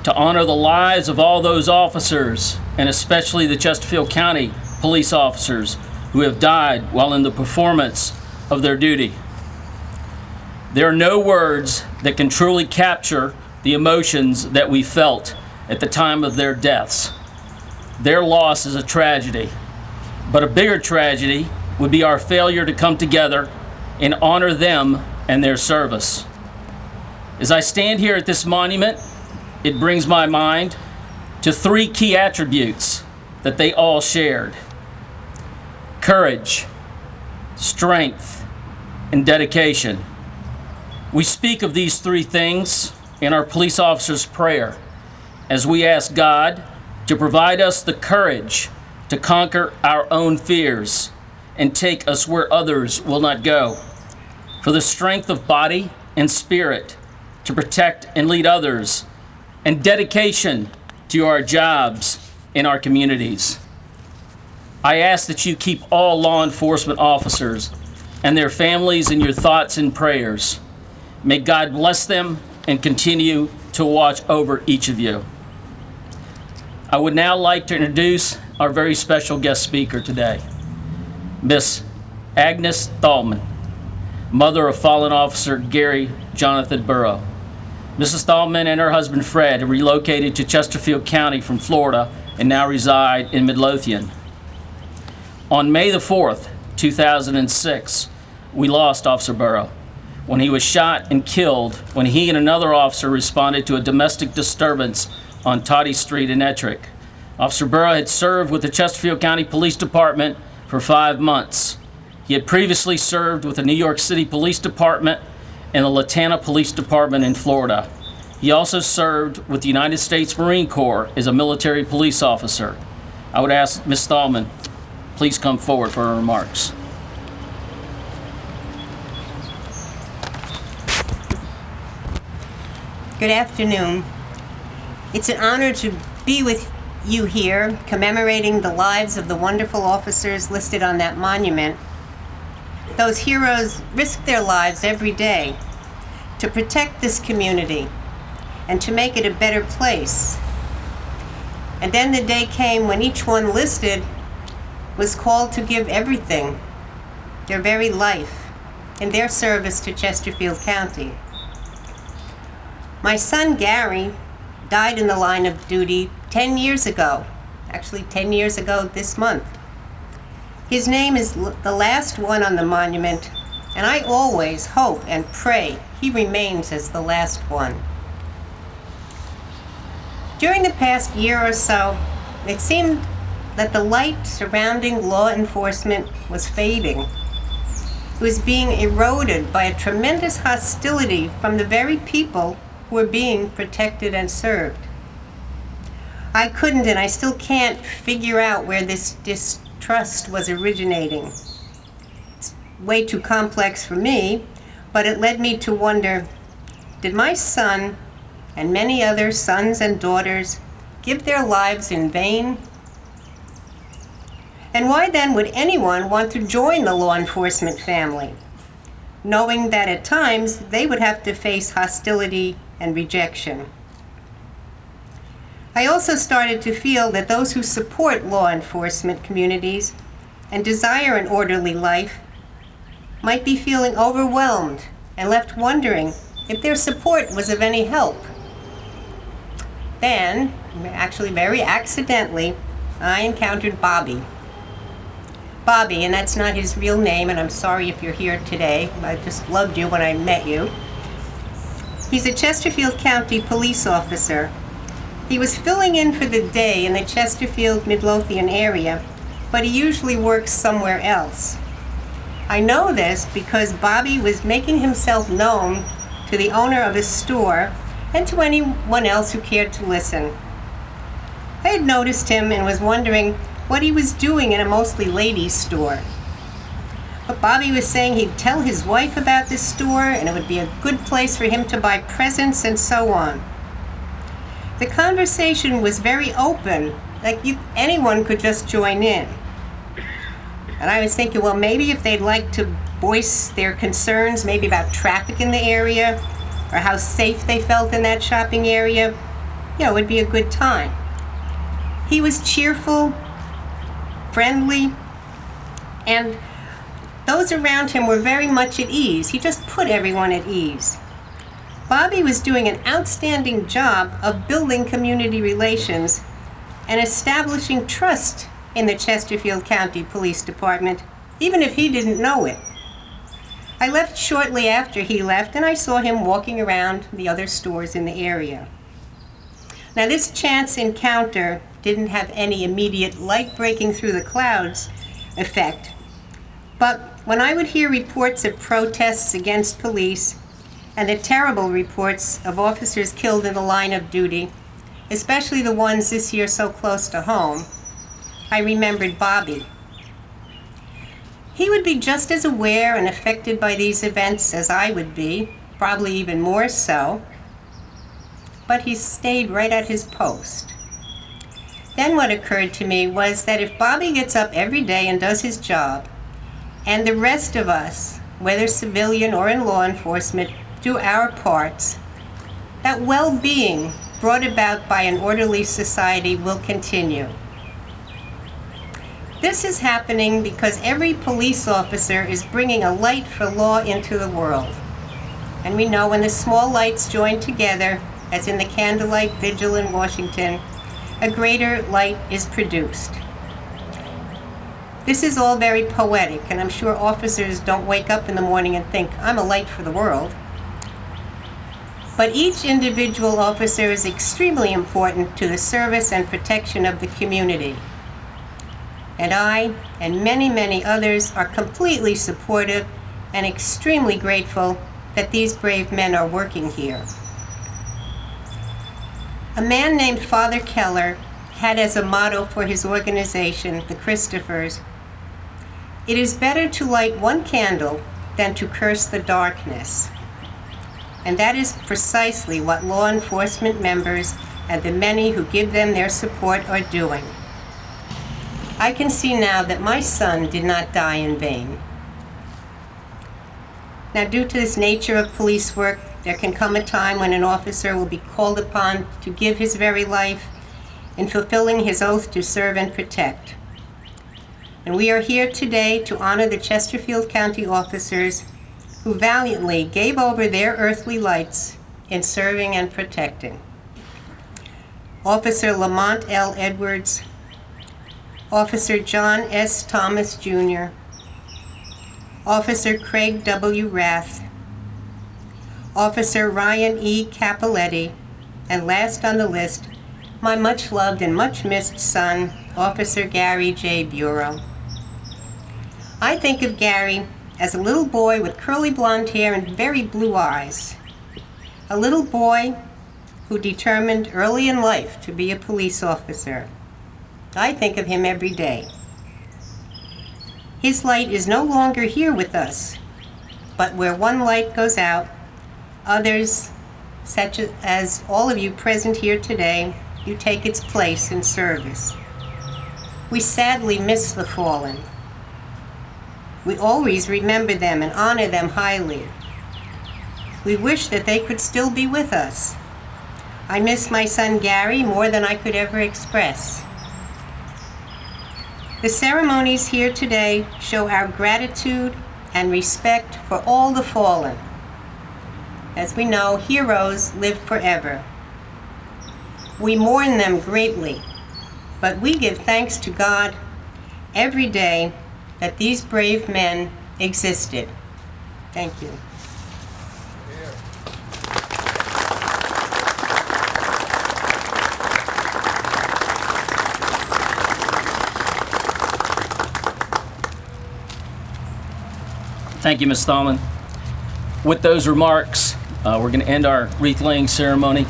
to honor the lives of all those officers, and especially the Chesterfield County police officers who have died while in the performance of their duty. There are no words that can truly capture the emotions that we felt at the time of their deaths. Their loss is a tragedy, but a bigger tragedy would be our failure to come together and honor them and their service. As I stand here at this monument, it brings my mind to three key attributes that they all shared: courage, strength, and dedication. We speak of these three things in our police officers' prayer as we ask God to provide us the courage to conquer our own fears and take us where others will not go, for the strength of body and spirit to protect and lead others, and dedication to our jobs in our communities. I ask that you keep all law enforcement officers and their families in your thoughts and prayers. May God bless them and continue to watch over each of you. I would now like to introduce our very special guest speaker today, Miss Agnes Thalmann, mother of fallen officer Gary Jonathan Buro. Mrs. Thalmann and her husband Fred have relocated to Chesterfield County from Florida and now reside in Midlothian. On May the 4th, 2006, we lost Officer Buro when he was shot and killed when he and another officer responded to a domestic disturbance on Toddy Street in Ettrick. Officer Buro had served with the Chesterfield County Police Department for 5 months. He had previously served with the New York City Police Department and the Latana Police Department in Florida. He also served with the United States Marine Corps as a military police officer. I would ask Ms. Thalmann, please come forward for her remarks. Good afternoon. It's an honor to be with you here, commemorating the lives of the wonderful officers listed on that monument. Those heroes risk their lives every day to protect this community and to make it a better place. And then the day came when each one listed was called to give everything, their very life, in their service to Chesterfield County. My son Gary died in the line of duty 10 years ago, actually 10 years ago this month. His name is the last one on the monument, and I always hope and pray he remains as the last one. During the past year or so, it seemed that the light surrounding law enforcement was fading. It was being eroded by a tremendous hostility from the very people who were being protected and served. I couldn't, and I still can't, figure out where this distrust was originating. It's way too complex for me, but it led me to wonder, did my son and many other sons and daughters give their lives in vain? And why then would anyone want to join the law enforcement family, knowing that at times they would have to face hostility and rejection? I also started to feel that those who support law enforcement communities and desire an orderly life might be feeling overwhelmed and left wondering if their support was of any help. Then, actually very accidentally, I encountered Bobby. Bobby, and that's not his real name, and I'm sorry if you're here today. I just loved you when I met you. He's a Chesterfield County police officer. He was filling in for the day in the Chesterfield, Midlothian area, but he usually works somewhere else. I know this because Bobby was making himself known to the owner of his store and to anyone else who cared to listen. I had noticed him and was wondering what he was doing in a mostly ladies' store. But Bobby was saying he'd tell his wife about this store and it would be a good place for him to buy presents and so on. The conversation was very open, like anyone could just join in. And I was thinking, well, maybe if they'd like to voice their concerns, maybe about traffic in the area, or how safe they felt in that shopping area, it would be a good time. He was cheerful, friendly, and those around him were very much at ease. He just put everyone at ease. Bobby was doing an outstanding job of building community relations and establishing trust in the Chesterfield County Police Department, even if he didn't know it. I left shortly after he left, and I saw him walking around the other stores in the area. Now, this chance encounter didn't have any immediate light breaking through the clouds effect, but when I would hear reports of protests against police and the terrible reports of officers killed in the line of duty, especially the ones this year so close to home, I remembered Bobby. He would be just as aware and affected by these events as I would be, probably even more so, but he stayed right at his post. Then what occurred to me was that if Bobby gets up every day and does his job, and the rest of us, whether civilian or in law enforcement, do our parts, that well-being brought about by an orderly society will continue. This is happening because every police officer is bringing a light for law into the world. And we know when the small lights join together, as in the candlelight vigil in Washington, a greater light is produced. This is all very poetic, and I'm sure officers don't wake up in the morning and think, I'm a light for the world. But each individual officer is extremely important to the service and protection of the community. And I, and many, many others, are completely supportive and extremely grateful that these brave men are working here. A man named Father Keller had as a motto for his organization, the Christophers, "It is better to light one candle than to curse the darkness." And that is precisely what law enforcement members and the many who give them their support are doing. I can see now that my son did not die in vain. Now, due to this nature of police work, there can come a time when an officer will be called upon to give his very life in fulfilling his oath to serve and protect. And we are here today to honor the Chesterfield County officers who valiantly gave over their earthly lights in serving and protecting. Officer Lamont L. Edwards, Officer John S. Thomas Jr., Officer Craig W. Rath, Officer Ryan E. Capoletti, and last on the list, my much-loved and much-missed son, Officer Gary J. Buro. I think of Gary as a little boy with curly blonde hair and very blue eyes. A little boy who determined early in life to be a police officer. I think of him every day. His light is no longer here with us, but where one light goes out, others, such as all of you present here today, you take its place in service. We sadly miss the fallen. We always remember them and honor them highly. We wish that they could still be with us. I miss my son Gary more than I could ever express. The ceremonies here today show our gratitude and respect for all the fallen. As we know, heroes live forever. We mourn them greatly, but we give thanks to God every day that these brave men existed. Thank you. Thank you, Ms. Thalmann. With those remarks, we're going to end our wreath-laying ceremony.